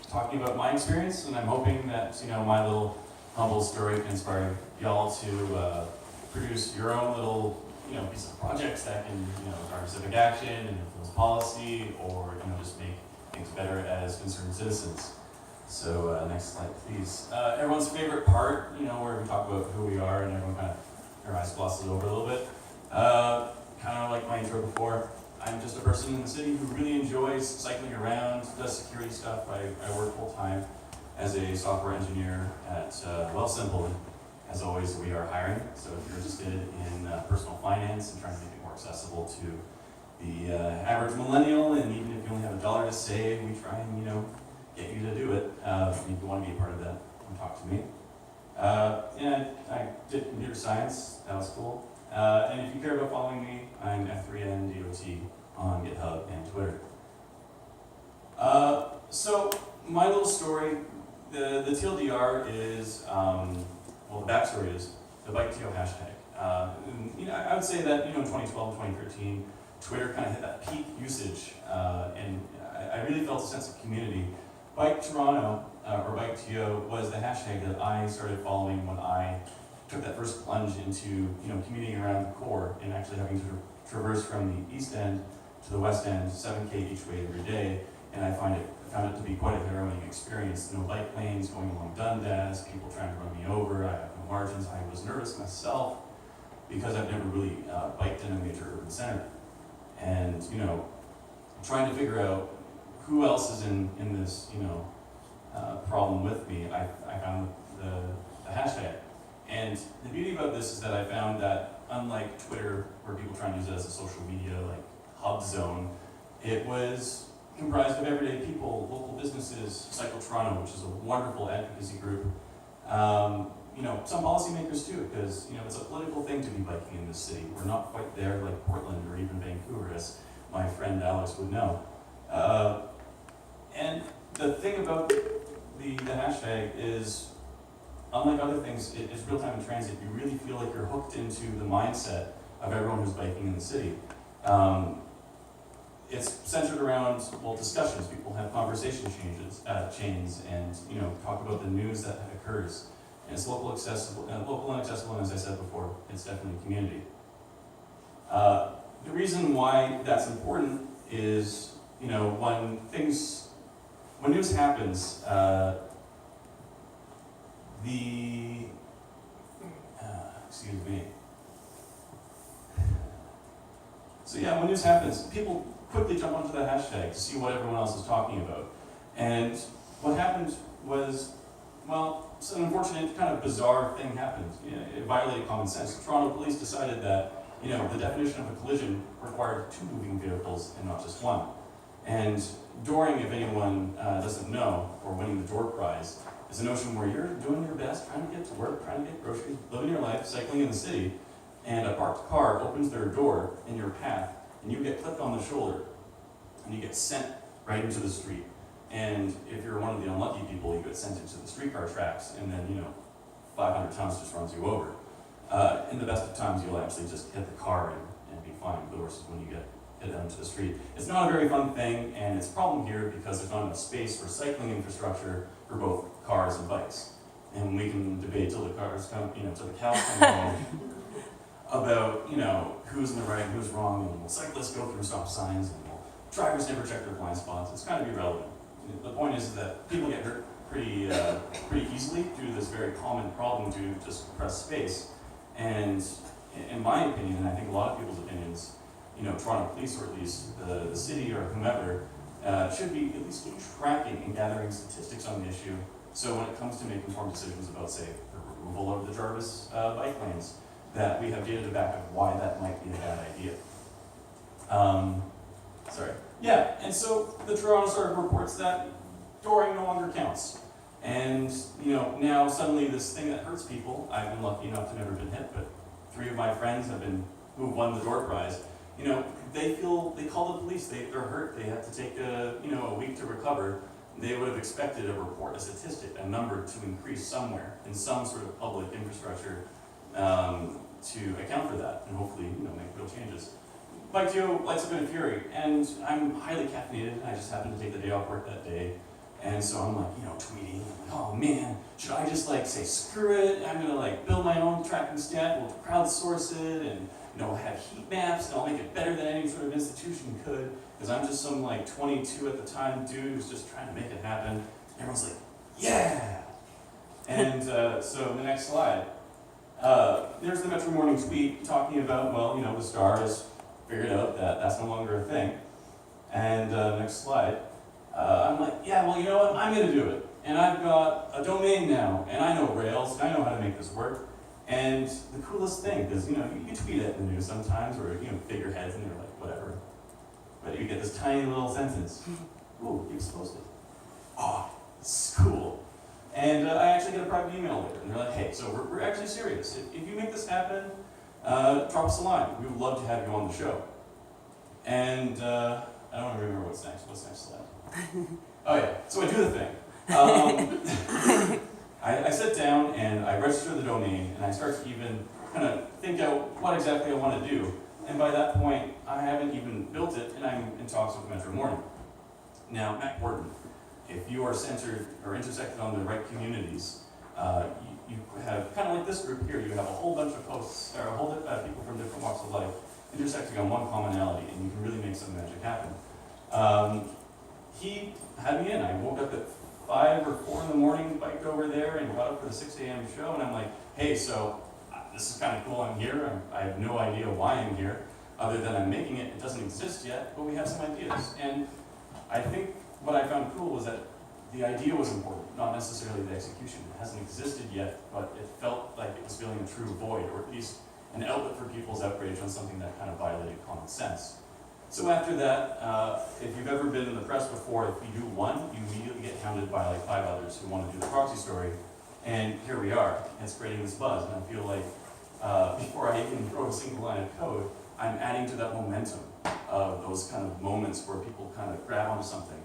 talking about my experience, and I'm hoping that my little humble story can inspire y'all to produce your own little piece of projects that can drive civic action and influence policy, or just make things better as concerned citizens. So next slide, please. Everyone's favorite part, where we talk about who we are, and everyone kind of their eyes glosses over a little bit. Kind of like my intro before, I'm just a person in the city who really enjoys cycling around, does security stuff. I work full time as a software engineer at Simple. And as always, we are hiring. So if you're interested in personal finance and trying to make it more accessible to the average millennial, and even if you only have $1 to save, we try and get you to do it. If you want to be a part of that, come talk to me. I did computer science. That was cool. And if you care about following me, I'm F3NDOT on GitHub and Twitter. So my little story, the TLDR is, the backstory is the BikeTO hashtag. I would say that in 2012 and 2013, Twitter kind of hit that peak usage, and I really felt a sense of community. Bike Toronto, or BikeTO, was the hashtag that I started following when I took that first plunge into commuting around the core and actually having to traverse from the east end to the west end, 7K each way every day. And I found it to be quite a harrowing experience. No bike lanes going along Dundas, people trying to run me over. I have no margins. I was nervous myself because I've never really biked in a major urban center. And trying to figure out who else is in this problem with me, I found the hashtag. And the beauty about this is that I found that unlike Twitter, where people try and use it as a social media hub zone, it was comprised of everyday people, local businesses, Cycle Toronto, which is a wonderful advocacy group. Some policymakers too, because it's a political thing to be biking in this city. We're not quite there like Portland or even Vancouver, as my friend Alex would know. And the thing about the hashtag is, unlike other things, it's real-time in transit. You really feel like you're hooked into the mindset of everyone who's biking in the city. It's centered around, discussions. People have conversation chains, and talk about the news that occurs. And it's local and accessible, and as I said before, it's definitely community. The reason why that's important is, when news happens, excuse me. So when news happens, people quickly jump onto the hashtag to see what everyone else is talking about. And what happened was, an unfortunate kind of bizarre thing happened. It violated common sense. The Toronto police decided that, the definition of a collision required 2 moving vehicles and not just one. And dooring, if anyone doesn't know, or winning the door prize, is a notion where you're doing your best, trying to get to work, trying to get groceries, living your life, cycling in the city, and a parked car opens their door in your path, and you get clipped on the shoulder, and you get sent right into the street. And if you're one of the unlucky people, you get sent into the streetcar tracks, and then 500 tons just runs you over. In the best of times, you'll actually just hit the car and be fine. The worst is when you get hit out into the street. It's not a very fun thing, and it's a problem here because there's not enough space for cycling infrastructure for both cars and bikes. And we can debate till the cars come, till the cows come home about, who's in the right, who's wrong, and will cyclists go through stop signs, and will drivers never check their blind spots. It's kind of irrelevant. The point is that people get hurt pretty easily due to this very common problem due to just compressed space. And in my opinion, and I think a lot of people's opinions, Toronto police, or at least the city or whomever, should be at least tracking and gathering statistics on the issue. So when it comes to making informed decisions about, say, the removal of the Jarvis bike lanes, that we have data to back up why that might be a bad idea. And so the Toronto Star reports that dooring no longer counts. And, now suddenly this thing that hurts people, I've been lucky enough to never been hit, but 3 of my friends who won the door prize, they call the police, they're hurt, they have to take a week to recover. They would have expected a statistic, a number to increase somewhere in some sort of public infrastructure to account for that and hopefully make real changes. BikeTO lights up in a fury, and I'm highly caffeinated. I just happened to take the day off work that day. And so I'm like, tweeting, I'm like, oh man, should I just like say screw it? I'm gonna like build my own tracking stat, we'll crowdsource it, and have heat maps, and I'll make it better than any sort of institution could, because I'm just some like 22 at the time dude who's just trying to make it happen. Everyone's like, yeah! And so the next slide. There's the Metro Morning tweet talking about, the Star has figured out that that's no longer a thing. And next slide. I'm like, yeah, well, you know what? I'm going to do it. And I've got a domain now, and I know Rails, and I know how to make this work. And the coolest thing, because, you tweet it in the news sometimes, or, figureheads, and they're like, whatever. But you get this tiny little sentence. Ooh, you exposed it. Oh, this is cool. And I actually get a private email later, and they're like, hey, so we're actually serious. If you make this happen, drop us a line. We would love to have you on the show. And I don't remember what's next. What's next slide? Oh yeah, so I do the thing. I sit down and I register the domain, and I start to even kind of think out what exactly I want to do. And by that point, I haven't even built it, and I'm in talks with Metro Morning. Now, Matt Gordon, if you are centered or intersected on the right communities, you have, kind of like this group here, you have a whole bunch of posts, or a whole people from different walks of life intersecting on one commonality, and you can really make some magic happen. He had me in. I woke up at 5 or 4 in the morning, biked over there, and got up for the 6 a.m. show, and I'm like, hey, so this is kind of cool, I'm here. I have no idea why I'm here, other than I'm making it. It doesn't exist yet, but we have some ideas. And I think what I found cool was that the idea was important, not necessarily the execution. It hasn't existed yet, but it felt like it was filling a true void, or at least an outlet for people's outrage on something that kind of violated common sense. So after that, if you've ever been in the press before, if you do one, you immediately get hounded by like 5 others who want to do the proxy story. And here we are, and it's creating this buzz. And I feel like before I even throw a single line of code, I'm adding to that momentum of those kind of moments where people kind of grab onto something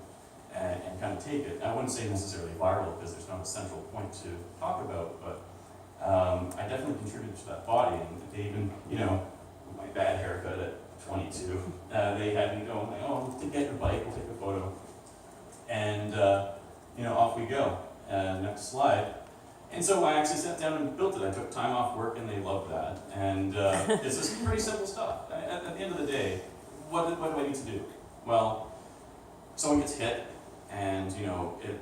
and kind of take it. I wouldn't say necessarily viral, because there's not a central point to talk about, but I definitely contributed to that body. And they even, with my bad haircut at 22, they had me going like, oh, get your bike, we'll take a photo. And, off we go. Next slide. And so I actually sat down and built it. I took time off work, and they loved that. And it's just pretty simple stuff. At the end of the day, what do I need to do? Well, someone gets hit, and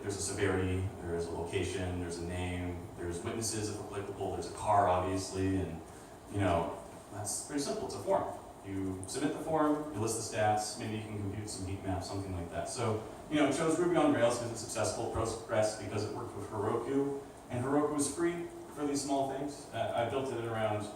there's a severity, there's a location, there's a name, there's witnesses if applicable, there's a car obviously, and that's pretty simple. It's a form. You submit the form, you list the stats, maybe you can compute some heat maps, something like that. So it chose Ruby on Rails because it's accessible, Postgres because it worked with Heroku, and Heroku is free for these small things. I built it in around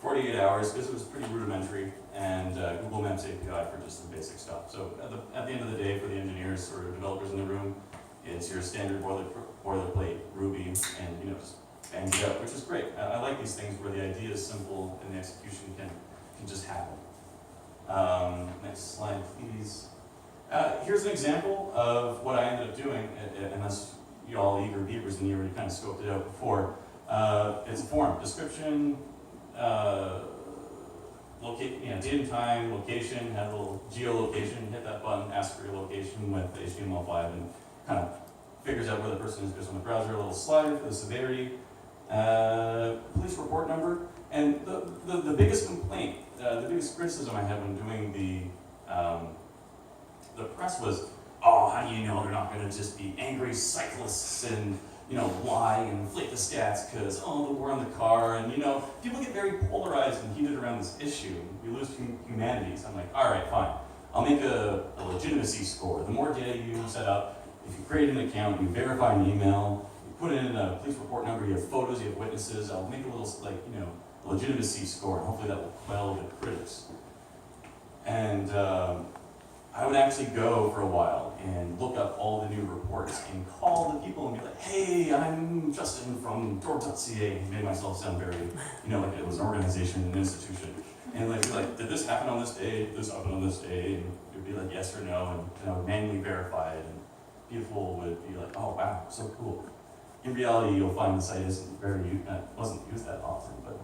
48 hours because it was pretty rudimentary, and Google Maps API for just the basic stuff. So at the end of the day, for the engineers or developers in the room, it's your standard boilerplate Ruby, and just bang it out, which is great. I like these things where the idea is simple and the execution can just happen. Next slide, please. Here's an example of what I ended up doing, unless you all eager beavers and you already kind of scoped it out before. It's a form, description, date and time, location, had a little geolocation, hit that button, ask for your location with HTML5, and kind of figures out where the person is based on the browser, a little slider for the severity, police report number, and the biggest complaint, the biggest criticism I had when doing the press was, oh, how do you know they're not going to just be angry cyclists and lie and inflate the stats because the war on the car, and people get very polarized and heated around this issue. We lose humanity. So I'm like, all right, fine. I'll make a legitimacy score. The more data you set up, if you create an account, you verify an email, you put in a police report number, you have photos, you have witnesses, I'll make a little legitimacy score, and hopefully that will quell the critics. And I would actually go for a while and look up all the new reports and call the people and be like, hey, I'm Justin from doored.ca. Made myself sound very, like it was an organization, an institution. And be like, did this happen on this day? Did this happen on this day? And it would be like, yes or no, and I would manually verify it. And people would be like, oh, wow, so cool. In reality, you'll find the site wasn't used that often, but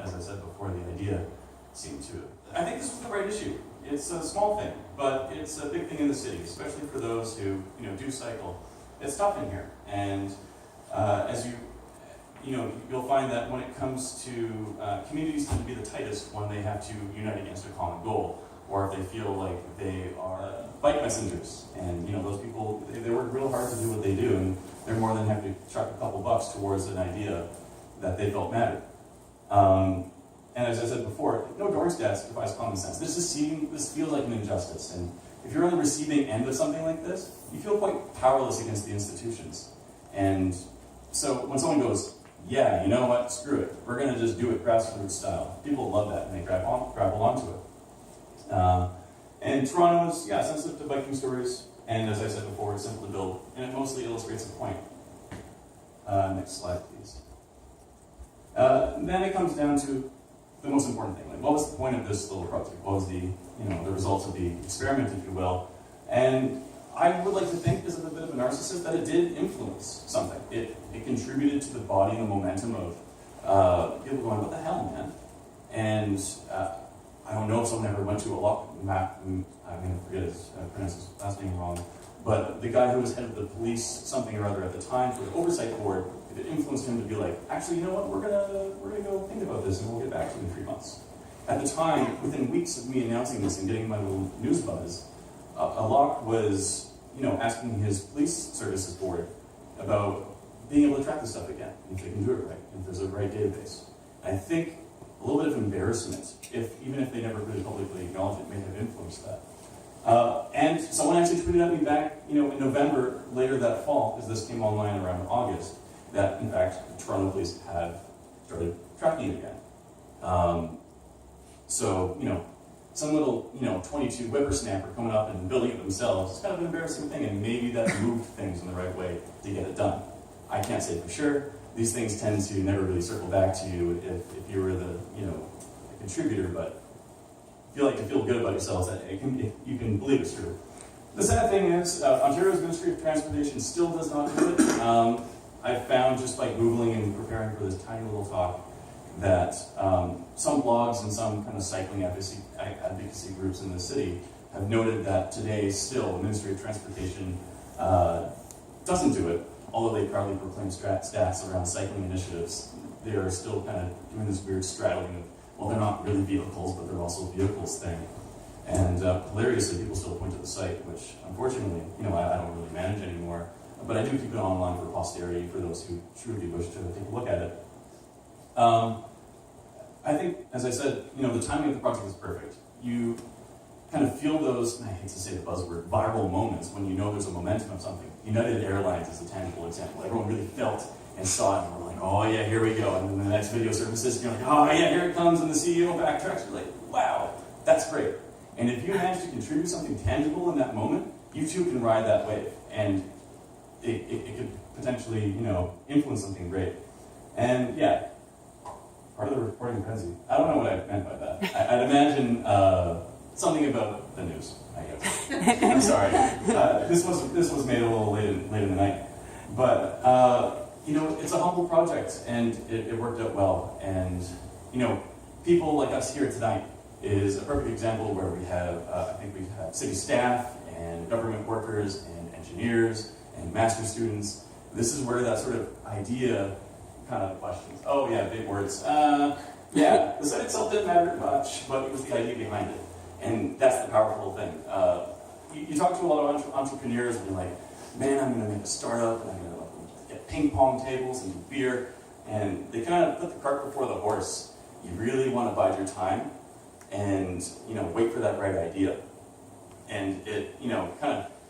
as I said before, the idea seemed to. I think this was the right issue. It's a small thing, but it's a big thing in the city, especially for those who do cycle. it's tough in here. And as you'll find that when it comes to communities tend to be the tightest when they have to unite against a common goal, or if they feel like they are bike messengers. And those people, they work real hard to do what they do, and they're more than happy to chuck a couple bucks towards an idea that they felt mattered. And as I said before, no door stats defies common sense. This feels like an injustice, and if you're on the receiving end of something like this, you feel quite powerless against the institutions. And so when someone goes, yeah, you know what, screw it, we're going to just do it grassroots style, people love that, and they grapple onto it. And Toronto is, sensitive to biking stories, and as I said before, it's simple to build, and it mostly illustrates the point. Next slide, please. Then it comes down to the most important thing. Like, what was the point of this little project? What was the results of the experiment, if you will? And I would like to think, as a bit of a narcissist, that it did influence something. It contributed to the body and the momentum of people going, what the hell, man? And I don't know if someone ever went to I'm going to forget pronounce his last name wrong, but the guy who was head of the police, something or other at the time, for the oversight board, if it influenced him to be like, actually, you know what, we're gonna go think about this and we'll get back to you in 3 months. At the time, within weeks of me announcing this and getting my little news buzz, Alok was, asking his police services board about being able to track this stuff again, if they can do it right, if there's a right database. I think a little bit of embarrassment, even if they never really publicly acknowledge it, may have influenced that. And someone actually tweeted at me back, in November, later that fall, because this came online around August, that in fact the Toronto police have started tracking it again. So, some little, 22 whippersnapper coming up and building it themselves, it's kind of an embarrassing thing, and maybe that moved things in the right way to get it done. I can't say for sure. These things tend to never really circle back to you if you were the contributor, but feel good about yourselves that you can believe it's true. The sad thing is, Ontario's Ministry of Transportation still does not do it. I found just by Googling and preparing for this tiny little talk that some blogs and some kind of cycling advocacy groups in the city have noted that today still the Ministry of Transportation doesn't do it, although they proudly proclaim stats around cycling initiatives. They are still kind of doing this weird straddling of, well, they're not really vehicles, but they're also vehicles thing. And hilariously, people still point to the site, which unfortunately, I don't really manage anymore. But I do keep it online for posterity, for those who truly wish to take a look at it. I think, as I said, the timing of the project is perfect. You kind of feel those, and I hate to say the buzzword, viral moments when you know there's a momentum of something. United Airlines is a tangible example. Everyone really felt and saw it, and we're like, oh yeah, here we go. And then the next video surfaces, you're like, oh yeah, here it comes, and the CEO backtracks. You're like, wow, that's great. And if you manage to contribute something tangible in that moment, you too can ride that wave. And it could potentially, influence something great. And yeah, part of the reporting frenzy. I don't know what I meant by that. I'd imagine something about the news, I guess. I'm sorry. This was made a little late in the night. But, it's a humble project, and it worked out well. And, people like us here tonight is a perfect example where we have, I think we have city staff and government workers and engineers and master students. This is where that sort of idea kind of questions. Oh yeah, big words. Yeah, the site itself didn't matter much, but it was the idea behind it. And that's the powerful thing. You talk to a lot of entrepreneurs and you're like, man, I'm going to make a startup and I'm going to get ping pong tables and beer. And they kind of put the cart before the horse. You really want to bide your time and wait for that right idea. And it,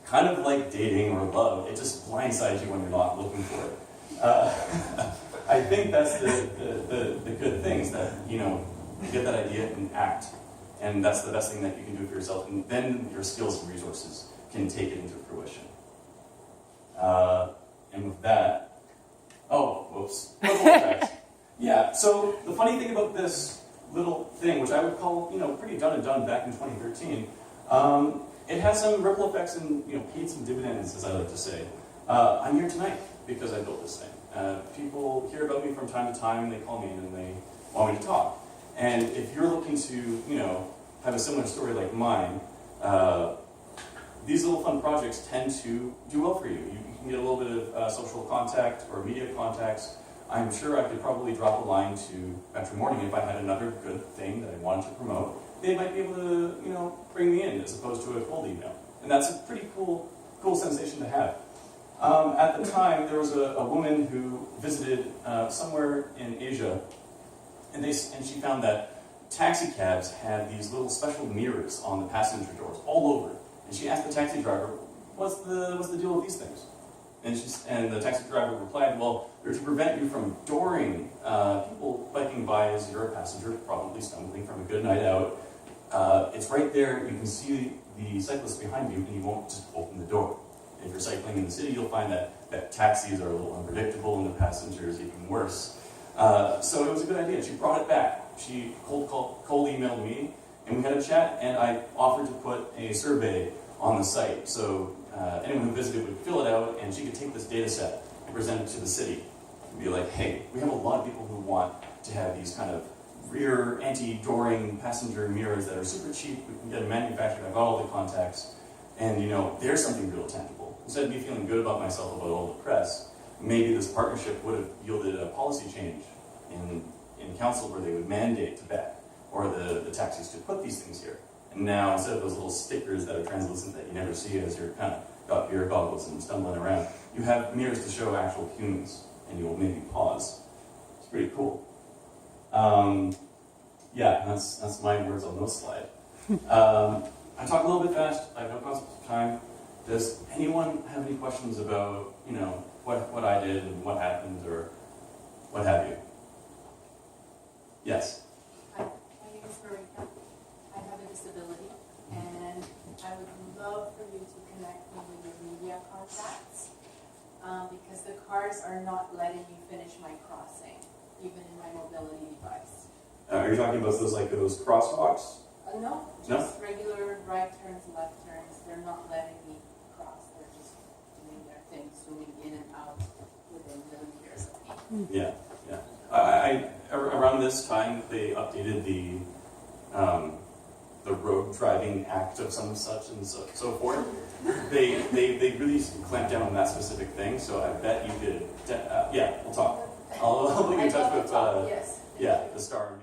kind of like dating or love, it just blindsides you when you're not looking for it. I think that's the good thing is that, you get that idea and act. And that's the best thing that you can do for yourself. And then your skills and resources can take it into fruition. And with that, whoops. Yeah, so the funny thing about this little thing, which I would call, pretty done and done back in 2013, it has some ripple effects and, paid some dividends, as I like to say. I'm here tonight because I built this thing. People hear about me from time to time, they call me in and they want me to talk. And if you're looking to, have a similar story like mine, these little fun projects tend to do well for you. You can get a little bit of social contact or media contacts. I'm sure I could probably drop a line to Metro Morning if I had another good thing that I wanted to promote. They might be able to, bring me in as opposed to a cold email. And that's a pretty cool sensation to have. At the time, there was a woman who visited somewhere in Asia, and she found that taxi cabs had these little special mirrors on the passenger doors all over. And she asked the taxi driver, what's the deal with these things? And the taxi driver replied, well, they're to prevent you from dooring people biking by as you're a passenger, probably stumbling from a good night out. It's right there, you can see the cyclist behind you, and you won't just open the door. And if you're cycling in the city, you'll find that taxis are a little unpredictable and the passengers even worse. So it was a good idea. She brought it back. She cold emailed me, and we had a chat, and I offered to put a survey on the site. So anyone who visited would fill it out, and she could take this data set and present it to the city. And be like, hey, we have a lot of people who want to have these kind of rear anti-dooring passenger mirrors that are super cheap. We can get them manufactured. I've got all the contacts. And, there's something real tangible. Instead of me feeling good about myself about all the press, maybe this partnership would have yielded a policy change in council where they would mandate Tibet or the taxis to put these things here. And now, instead of those little stickers that are translucent that you never see as you're kind of got beer goggles and stumbling around, you have mirrors to show actual humans, and you will maybe pause. It's pretty cool. Yeah, that's my words on those slide. I talk a little bit fast. I have no concept of time. Does anyone have any questions about, what I did and what happened or what have you? Yes? Hi, my name is Marika. I have a disability, and I would love for you to connect me with your media contacts, because the cars are not letting me finish my crossing, even in my mobility device. Are you talking about those crosswalks? No, just regular right turns, left turns. They're not letting me cross. They're just doing their thing, zooming in and out within millimeters of me. Yeah. I around this time they updated the Road Driving Act of some such and so forth. They really clamped down on that specific thing. So I bet you could. We'll talk. I'll put you in touch with yes. the Star.